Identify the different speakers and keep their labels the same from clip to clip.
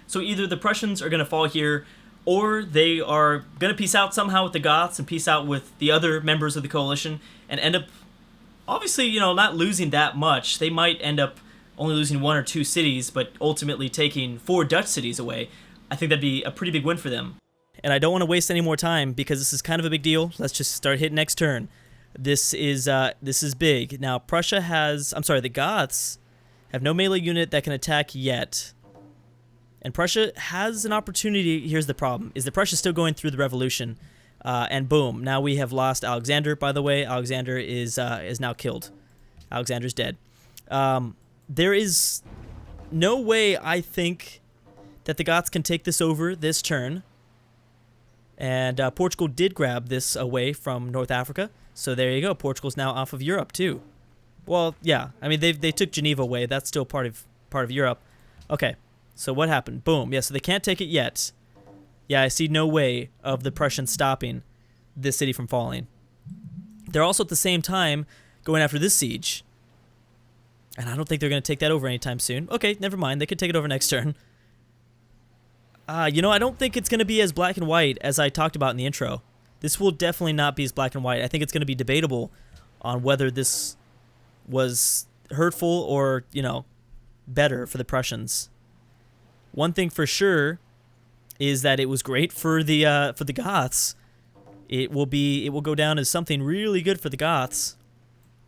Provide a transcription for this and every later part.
Speaker 1: So either the Prussians are going to fall here, or they are going to peace out somehow with the Goths and peace out with the other members of the coalition and end up, obviously, not losing that much. They might end up only losing 1 or 2 cities, but ultimately taking 4 Dutch cities away. I think that'd be a pretty big win for them. And I don't want to waste any more time because this is kind of a big deal. Let's just start hitting next turn. This is big. Now, the Goths have no melee unit that can attack yet. And Prussia has an opportunity. Here's the problem, is that Prussia's still going through the revolution. And boom, now we have lost Alexander, by the way. Alexander is now killed. Alexander's dead. There is no way, I think, that the Goths can take this over this turn. And Portugal did grab this away from North Africa. So there you go. Portugal's now off of Europe, too. Well, yeah. I mean, they took Geneva away. That's still part of Europe. Okay. So what happened? Boom. Yeah, so they can't take it yet. Yeah, I see no way of the Prussians stopping this city from falling. They're also at the same time going after this siege. And I don't think they're going to take that over anytime soon. Okay, never mind. They could take it over next turn. I don't think it's going to be as black and white as I talked about in the intro. This will definitely not be as black and white. I think it's going to be debatable on whether this was hurtful or, better for the Prussians. One thing for sure is that it was great for the Goths. It will go down as something really good for the Goths.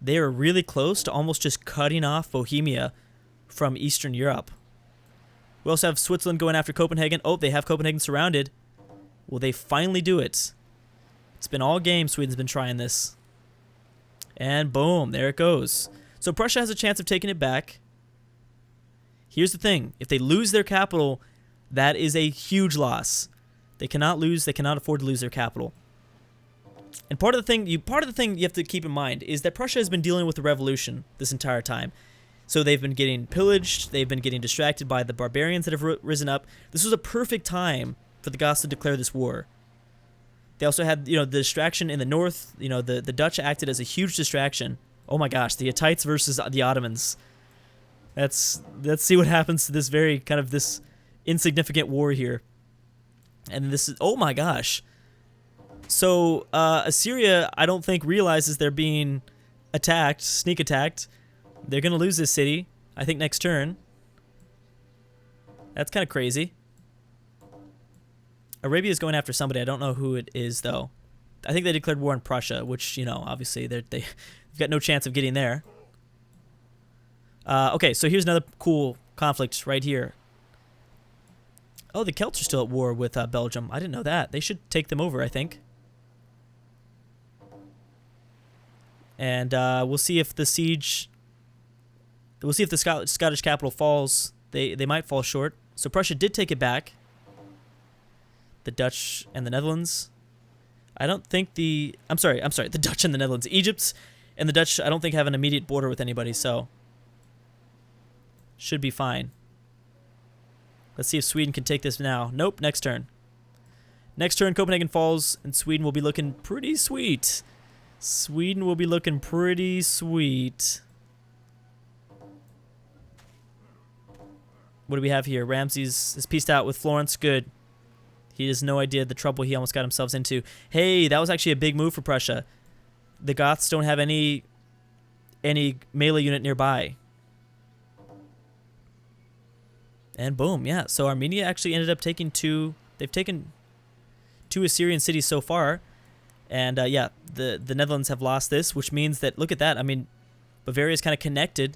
Speaker 1: They are really close to almost just cutting off Bohemia from Eastern Europe. We also have Switzerland going after Copenhagen. Oh, they have Copenhagen surrounded. Will they finally do it? It's been all game. Sweden's been trying this. And boom, there it goes. So Prussia has a chance of taking it back. Here's the thing. If they lose their capital, that is a huge loss. They cannot afford to lose their capital. And part of the thing you have to keep in mind is that Prussia has been dealing with the revolution this entire time. So they've been getting pillaged, they've been getting distracted by the barbarians that have risen up. This was a perfect time for the Goths to declare this war. They also had, the distraction in the north. The Dutch acted as a huge distraction. Oh my gosh, the Hittites versus the Ottomans. Let's see what happens to this very kind of this insignificant war here. And this is, oh my gosh. So Assyria, I don't think realizes they're being attacked, sneak attacked. They're going to lose this city, I think, next turn. That's kind of crazy. Arabia is going after somebody. I don't know who it is, though. I think they declared war on Prussia, which, obviously they've got no chance of getting there. Okay, so here's another cool conflict right here. Oh, the Celts are still at war with Belgium. I didn't know that. They should take them over, I think. And we'll see if the siege... We'll see if the Scottish capital falls. They might fall short. So Prussia did take it back. The Dutch and the Netherlands. I don't think the... I'm sorry. The Dutch and the Netherlands. Egypt and the Dutch, I don't think, have an immediate border with anybody, so... Should be fine. Let's see if Sweden can take this now. Nope, next turn. Next turn, Copenhagen falls, and Sweden will be looking pretty sweet. Sweden will be looking pretty sweet. What do we have here? Ramses is pieced out with Florence. Good. He has no idea the trouble he almost got himself into. Hey, that was actually a big move for Prussia. The Goths don't have any melee unit nearby. And boom, yeah. So Armenia actually ended up taking two. They've taken 2 Assyrian cities so far. And yeah, the Netherlands have lost this, which means that, look at that. I mean, Bavaria's kind of connected.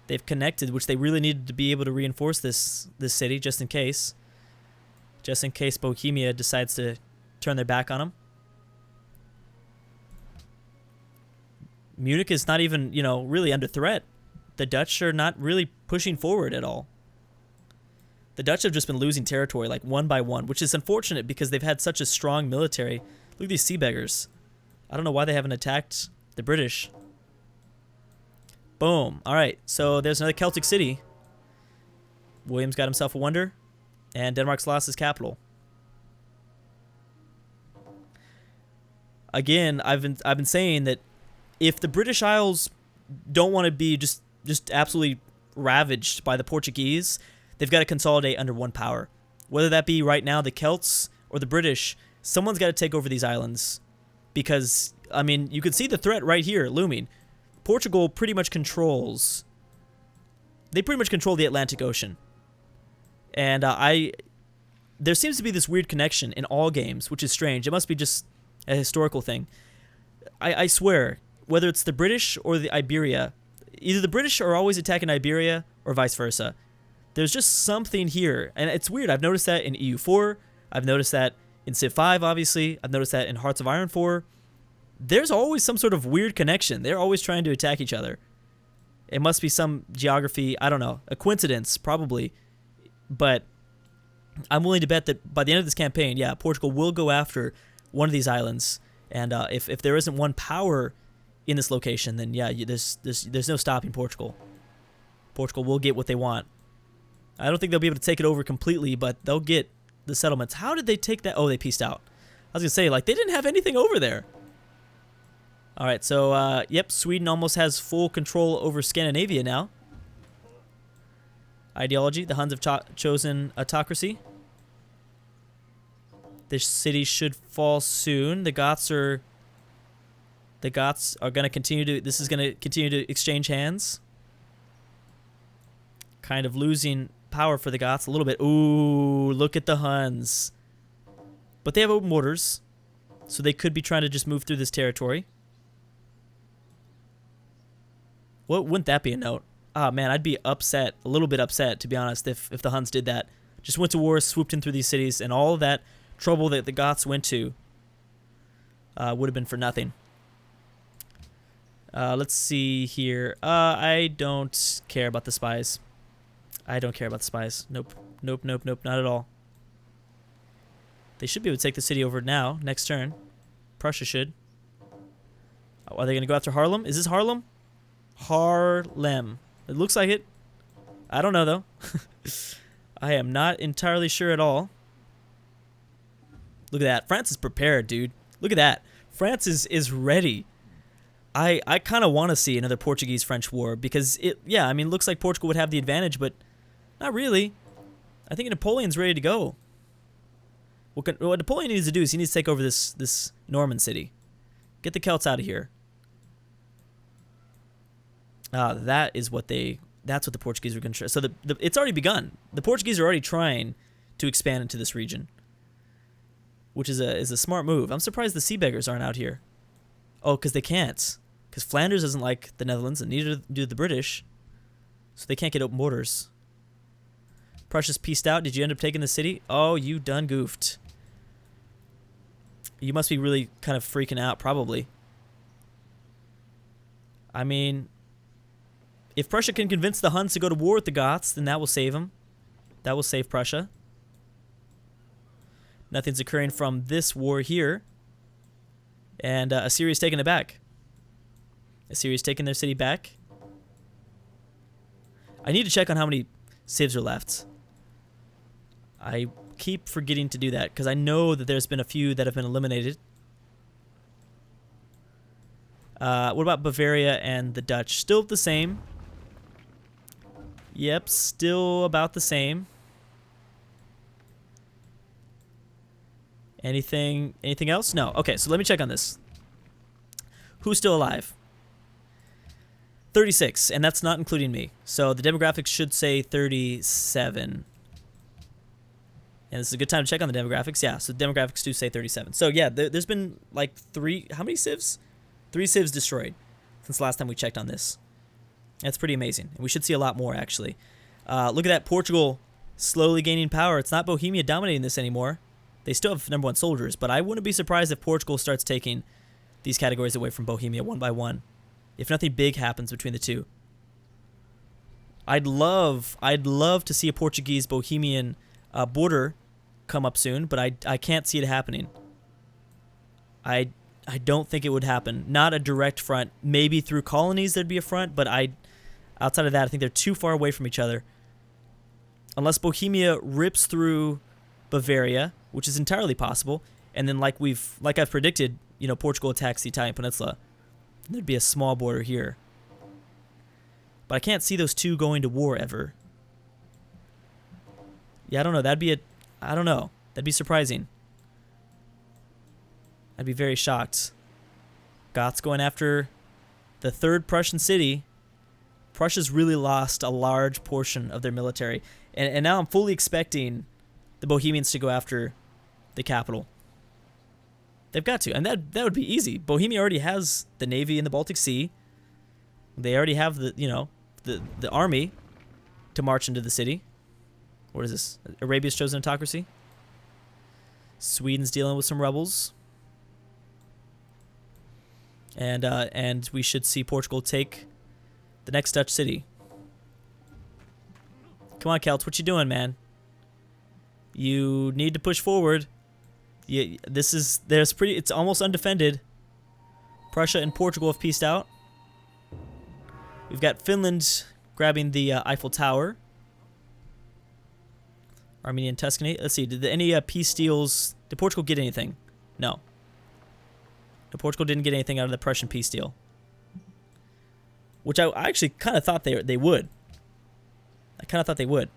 Speaker 1: They've connected, which they really needed to be able to reinforce this city just in case. Just in case Bohemia decides to turn their back on them. Munich is not even, really under threat. The Dutch are not really pushing forward at all. The Dutch have just been losing territory, like one by one, which is unfortunate because they've had such a strong military. Look at these sea beggars. I don't know why they haven't attacked the British. Boom. All right, so there's another Celtic city. William's got himself a wonder, and Denmark's lost his capital. Again, I've been saying that if the British Isles don't want to be just absolutely ravaged by the Portuguese, they've got to consolidate under one power. Whether that be right now the Celts or the British, someone's got to take over these islands. Because, I mean, you can see the threat right here looming. Portugal pretty much controls... They pretty much control the Atlantic Ocean. And there seems to be this weird connection in all games, which is strange. It must be just a historical thing. I swear, whether it's the British or the Iberia, either the British are always attacking Iberia or vice versa. There's just something here. And it's weird. I've noticed that in EU4. I've noticed that in Civ 5, obviously. I've noticed that in Hearts of Iron 4. There's always some sort of weird connection. They're always trying to attack each other. It must be some geography, I don't know, a coincidence, probably. But I'm willing to bet that by the end of this campaign, yeah, Portugal will go after one of these islands. And if there isn't one power in this location, then yeah, there's no stopping Portugal. Portugal will get what they want. I don't think they'll be able to take it over completely, but they'll get the settlements. How did they take that? Oh, they pieced out. I was going to say, like, they didn't have anything over there. All right, so, yep, Sweden almost has full control over Scandinavia now. Ideology, the Huns have chosen autocracy. This city should fall soon. The Goths are going to continue to, this is going to continue to exchange hands. Kind of losing power for the Goths a little bit. Ooh, look at the Huns. But they have open borders, so they could be trying to just move through this territory. Well, wouldn't that be a note? Ah, man, I'd be upset, a little bit upset, to be honest, if the Huns did that. Just went to war, swooped in through these cities, and all of that trouble that the Goths went to would have been for nothing. Let's see here. I don't care about the spies. I don't care about the spies. Nope. Nope, nope, nope, not at all. They should be able to take the city over now, next turn. Prussia should. Oh, are they going to go after Haarlem? Is this Haarlem? Haarlem. It looks like it. I don't know, though. I am not entirely sure at all. Look at that. France is prepared, dude. Look at that. France is ready. I kind of want to see another Portuguese-French war because it looks like Portugal would have the advantage, but not really. I think Napoleon's ready to go. What Napoleon needs to do is he needs to take over this Norman city. Get the Celts out of here. That's what the Portuguese are going to try. So it's already begun. The Portuguese are already trying to expand into this region, which is a smart move. I'm surprised the Sea Beggars aren't out here. Oh, because they can't. Because Flanders isn't like the Netherlands, and neither do the British. So they can't get open borders. Prussia's pieced out. Did you end up taking the city? Oh, you done goofed. You must be really kind of freaking out, probably. I mean, if Prussia can convince the Huns to go to war with the Goths, then that will save them. That will save Prussia. Nothing's occurring from this war here. And Assyria's taking it back. Assyria's taking their city back. I need to check on how many civs are left. I keep forgetting to do that because I know that there's been a few that have been eliminated. What about Bavaria and the Dutch? Still the same. Yep, still about the same. Anything else? No. Okay, so let me check on this. Who's still alive? 36, and that's not including me. So the demographics should say 37. And this is a good time to check on the demographics. Yeah, so the demographics do say 37. So yeah, there's been like how many civs? 3 civs destroyed since the last time we checked on this. That's pretty amazing. And we should see a lot more, actually. Look at that, Portugal slowly gaining power. It's not Bohemia dominating this anymore. They still have #1 soldiers, but I wouldn't be surprised if Portugal starts taking these categories away from Bohemia one by one. If nothing big happens between the two. I'd love to see a Portuguese-Bohemian border come up soon, but I can't see it happening. I don't think it would happen. Not a direct front. Maybe through colonies there'd be a front, but outside of that, I think they're too far away from each other. Unless Bohemia rips through Bavaria, which is entirely possible, and then like I've predicted, Portugal attacks the Italian peninsula. There'd be a small border here. But I can't see those two going to war ever. Yeah, I don't know. I don't know. That'd be surprising. I'd be very shocked. Goths going after the third Prussian city. Prussia's really lost a large portion of their military. And now I'm fully expecting the Bohemians to go after the capital. They've got to. And that would be easy. Bohemia already has the navy in the Baltic Sea. They already have the army to march into the city. What is this? Arabia's chosen autocracy? Sweden's dealing with some rebels. And we should see Portugal take the next Dutch city. Come on, Celts, what you doing, man? You need to push forward. It's almost undefended. Prussia and Portugal have peaced out. We've got Finland grabbing the Eiffel Tower. Armenian Tuscany. Let's see, did any peace deals... Did Portugal get anything? No. Portugal didn't get anything out of the Prussian peace deal. Which I actually kind of thought they would. I kind of thought they would.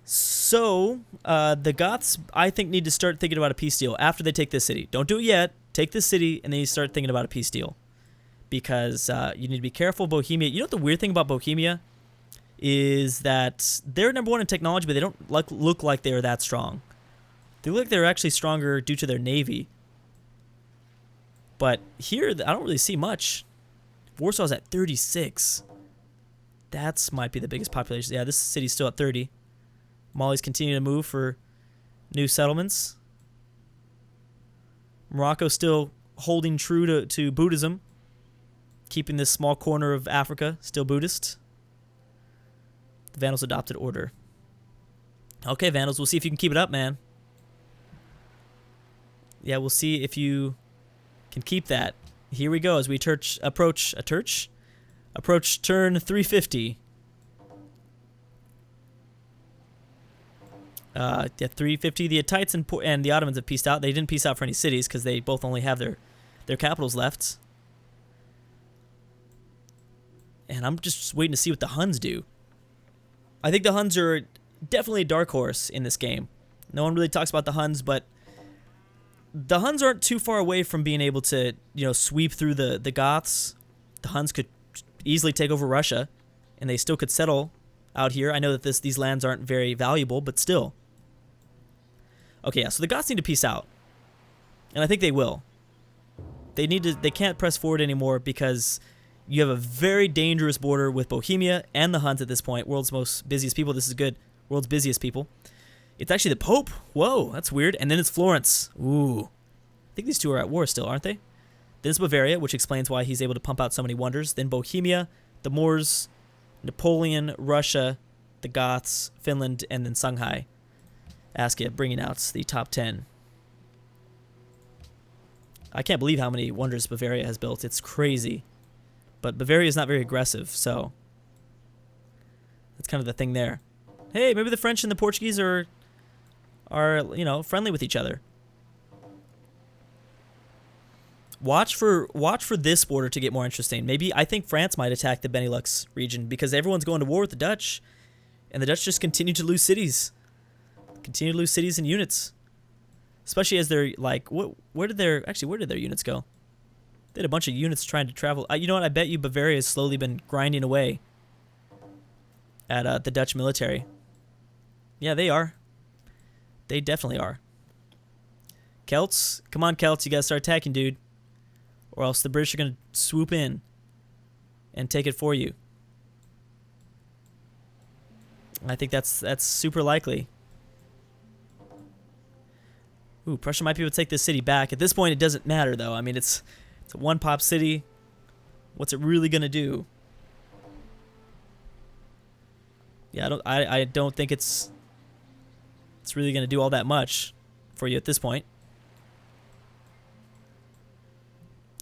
Speaker 1: So, the Goths, I think, need to start thinking about a peace deal after they take this city. Don't do it yet. Take this city, and then you start thinking about a peace deal. Because you need to be careful. Bohemia, you know what the weird thing about Bohemia is that they're number one in technology, but they don't look like they're that strong. They look like they're actually stronger due to their navy. But here, I don't really see much. Warsaw's at 36. That might be the biggest population. Yeah, this city's still at 30. Mali's continuing to move for new settlements. Morocco's still holding true to Buddhism. Keeping this small corner of Africa still Buddhist. The Vandals adopted order. Okay, Vandals, we'll see if you can keep it up, man. Yeah, we'll see if you can keep that. Here we go as we approach turn 350. Yeah, 350. The Hittites and the Ottomans have peaced out. They didn't peace out for any cities because they both only have their capitals left. And I'm just waiting to see what the Huns do. I think the Huns are definitely a dark horse in this game. No one really talks about the Huns, but the Huns aren't too far away from being able to, sweep through the Goths. The Huns could easily take over Russia, and they still could settle out here. I know that these lands aren't very valuable, but still. Okay, yeah, so the Goths need to peace out. And I think they will. They can't press forward anymore because you have a very dangerous border with Bohemia and the Huns at this point. World's most busiest people. This is good. World's busiest people. It's actually the Pope. Whoa, that's weird. And then it's Florence. Ooh. I think these two are at war still, aren't they? Then it's Bavaria, which explains why he's able to pump out so many wonders. Then Bohemia, the Moors, Napoleon, Russia, the Goths, Finland, and then Shanghai. Askia bringing out the top 10. I can't believe how many wonders Bavaria has built. It's crazy. But Bavaria is not very aggressive, so that's kind of the thing there. Hey, maybe the French and the Portuguese are friendly with each other. Watch for this border to get more interesting. Maybe I think France might attack the Benelux region because everyone's going to war with the Dutch, and the Dutch just continue to lose cities. Continue to lose cities and units. Especially as they're like, where did their units go? They had a bunch of units trying to travel. You know what? I bet you Bavaria has slowly been grinding away at the Dutch military. Yeah, they are. They definitely are. Celts, come on, Celts, you gotta start attacking, dude, or else the British are gonna swoop in and take it for you. I think that's super likely. Ooh, Prussia might be able to take this city back. At this point, it doesn't matter, though. I mean, it's a one-pop city. What's it really gonna do? Yeah, I don't think it's really gonna do all that much for you at this point.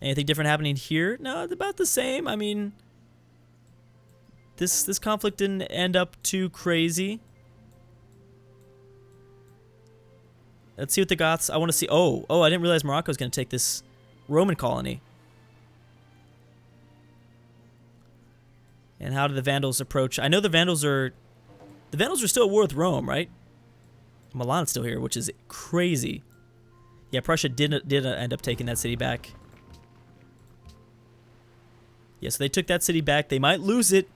Speaker 1: Anything different happening here? No, it's about the same. I mean, this conflict didn't end up too crazy. Let's see what the Goths. I want to see. Oh, I didn't realize Morocco was going to take this Roman colony. And how do the Vandals approach? I know the Vandals are The Vandals are still at war with Rome, right? Milan's still here, which is crazy. Yeah, Prussia did end up taking that city back. Yeah, so they took that city back. They might lose it.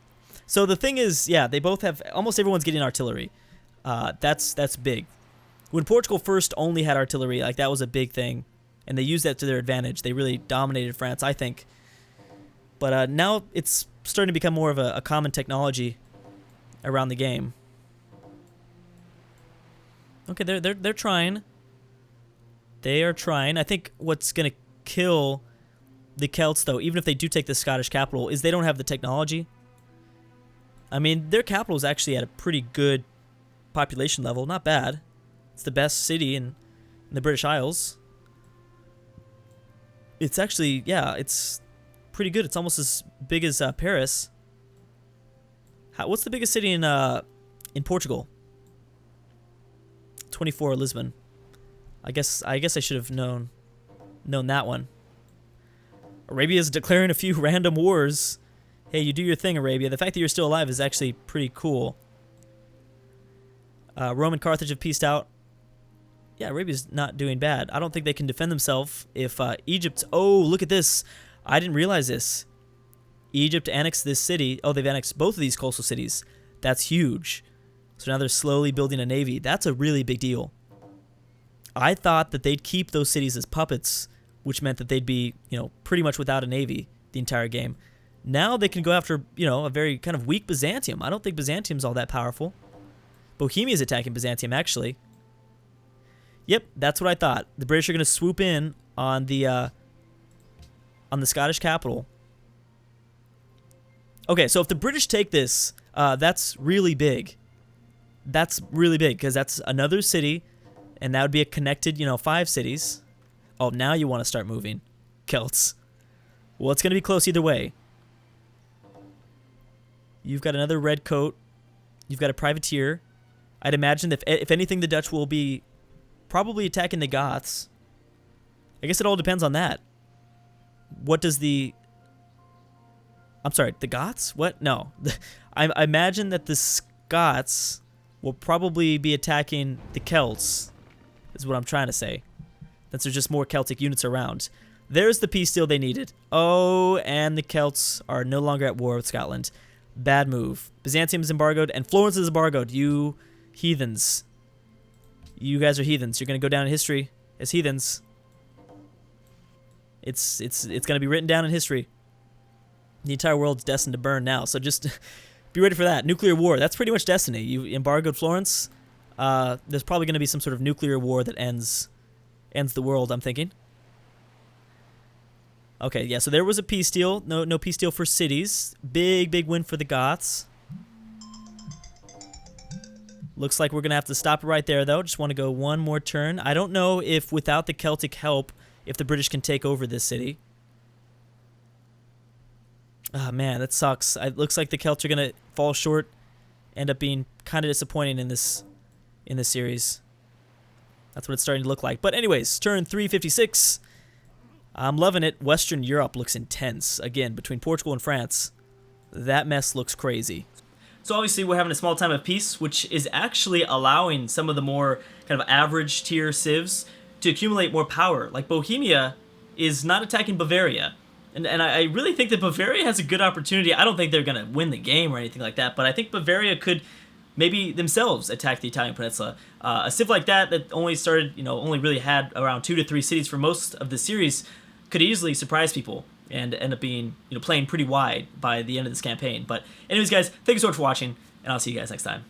Speaker 1: So the thing is, yeah, they both have... Almost everyone's getting artillery. That's big. When Portugal first only had artillery, like that was a big thing. And they used that to their advantage. They really dominated France, I think. But now it's starting to become more of a common technology around the game. Okay, they're trying. They are trying. I think what's going to kill the Celts, though, even if they do take the Scottish capital, is they don't have the technology. I mean, their capital is actually at a pretty good population level. Not bad. It's the best city in the British Isles. It's actually, yeah, it's pretty good. It's almost as big as Paris. What's the biggest city in Portugal? 24, Lisbon. I guess I should have known that one. Arabia is declaring a few random wars. Hey, you do your thing, Arabia. The fact that you're still alive is actually pretty cool. Rome and Carthage have peaced out. Yeah, Arabia's not doing bad. I don't think they can defend themselves if Egypt... Oh, look at this. I didn't realize this. Egypt annexed this city. Oh, they've annexed both of these coastal cities. That's huge. So now they're slowly building a navy. That's a really big deal. I thought that they'd keep those cities as puppets, which meant that they'd be, pretty much without a navy the entire game. Now they can go after, a very kind of weak Byzantium. I don't think Byzantium's all that powerful. Bohemia's attacking Byzantium, actually. Yep, that's what I thought. The British are going to swoop in on the Scottish capital. Okay, so if the British take this, that's really big. That's really big because that's another city, and that would be a connected, 5 cities. Oh, now you want to start moving, Celts. Well, it's going to be close either way. You've got another red coat. You've got a privateer. I'd imagine that if anything, the Dutch will be probably attacking the Goths. I guess it all depends on that. What does the... I'm sorry, the Goths? What? No. I imagine that the Scots will probably be attacking the Celts, is what I'm trying to say. Since there's just more Celtic units around. There's the peace deal they needed. Oh, and the Celts are no longer at war with Scotland. Bad move. Byzantium is embargoed, and Florence is embargoed. You heathens. You guys are heathens. You're going to go down in history as heathens. It's going to be written down in history. The entire world's destined to burn now, so just be ready for that. Nuclear war, that's pretty much destiny. You embargoed Florence. There's probably going to be some sort of nuclear war that ends the world, I'm thinking. Okay, yeah, so there was a peace deal. No peace deal for cities. Big win for the Goths. Looks like we're going to have to stop it right there, though. Just want to go one more turn. I don't know if without the Celtic help, if the British can take over this city. Ah, man, that sucks. It looks like the Celts are going to fall short, end up being kind of disappointing in this series. That's what it's starting to look like. But anyways, turn 356. I'm loving it. Western Europe looks intense. Again, between Portugal and France, that mess looks crazy. So obviously we're having a small time of peace, which is actually allowing some of the more kind of average tier civs to accumulate more power. Like Bohemia is not attacking Bavaria. And I really think that Bavaria has a good opportunity. I don't think they're going to win the game or anything like that, but I think Bavaria could maybe themselves attack the Italian peninsula. A civ like that only started, only really had around 2 to 3 cities for most of the series, could easily surprise people and end up being, playing pretty wide by the end of this campaign. But anyways, guys, thank you so much for watching, and I'll see you guys next time.